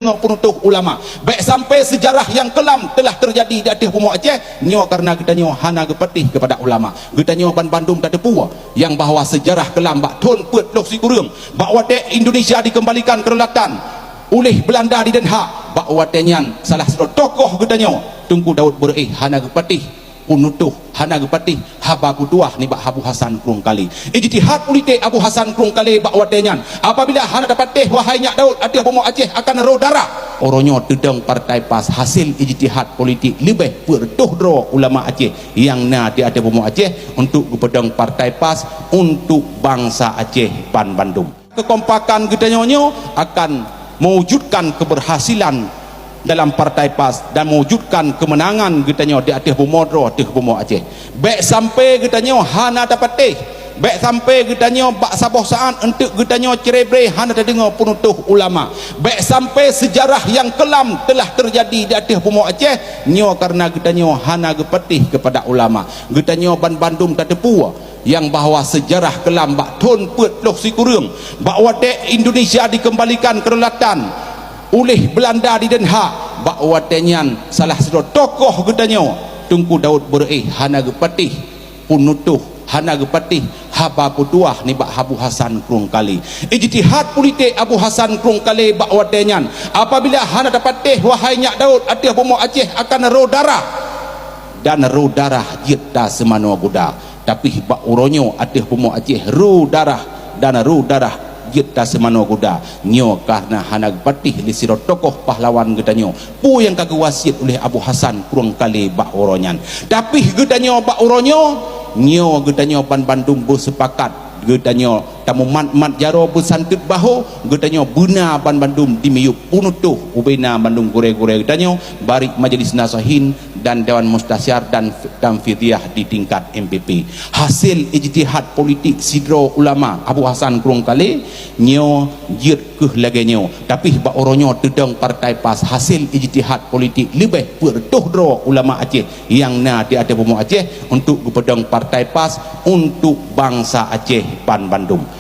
penutuh ulama baik sampai sejarah yang kelam telah terjadi di atas bumi Aceh nyo karena kita nyo hana gepetih kepada ulama kita nyo ban Bandung tak tepua yang bahawa sejarah kelam bak ton put lok si kurung bak wate Indonesia dikembalikan kedaulatan oleh Belanda di Den Haag bak watenyan salah satu tokoh kita nyo Tunku Daud Burih hana gepetih penutuh hana gepatih haba kutuah ni bak Abu Hasan Krung Kali ijtihad politik Abu Hasan Krung Kali bak watenyan apabila hana dapat teh wahai nyak Daud atas bumi Aceh akan ro darah oronyo dedeng partai PAS hasil ijtihad politik lebih bertuh dro ulama Aceh yang na di atas bumi Aceh untuk gubedeng partai PAS untuk bangsa Aceh pan Bandung kekompakan kita nyonyo akan mewujudkan keberhasilan dalam partai PAS dan mewujudkan kemenangan getanya di atas bumodro di bumi Aceh baik sampai getanya hana dapat teh baik sampai getanya bak saboh saan untuk getanya cerebre hana terdengar penutuh ulama baik sampai sejarah yang kelam telah terjadi di atas bumi Aceh nyo karena getanya hana gepetih kepada ulama getanya ban Bandung tak tepua yang bahawa sejarah kelam bak ton put loh si kurung bak wate Indonesia dikembalikan kedaulatan oleh Belanda di Den Haag bak watenyan salah satu tokoh getanya Tunku Daud Burih hana gepatih penutuh hana gepatih haba kutuah ni bak Abu Hasan Krung Kali ijtihad politik Abu Hasan Krung Kali bak watenyan apabila hana dapat teh wahai nyak Daud atas bumi Aceh akan ro darah dan ro darah jita semano guda tapi bak uronyo atas bumi Aceh ro darah dan ro darah kita semano kuda nyo karena hana patih li siro tokoh pahlawan gedanyo pu yang kagak wasiat oleh Abu Hasan Krung Kali bak oronyan tapi gedanyo bak oronyo nyo gedanyo pan Bandung bersepakat gedanyo tamu mat jaro bersantut bahu gedanyo buna pan Bandung dimiyup unutuh ubena Bandung gure-gure gedanyo barik majelis nasahin dan Dewan Mustasyar dan Fidyah di tingkat MPP hasil ijtihad politik sidro ulama Abu Hasan Krung Kali nyo jir keh lagi nyo tapi bak oronyo dedeng partai PAS hasil ijtihad politik lebih bertuh dro ulama Aceh yang na di atas bumi Aceh untuk gubedeng partai PAS untuk bangsa Aceh pan Bandung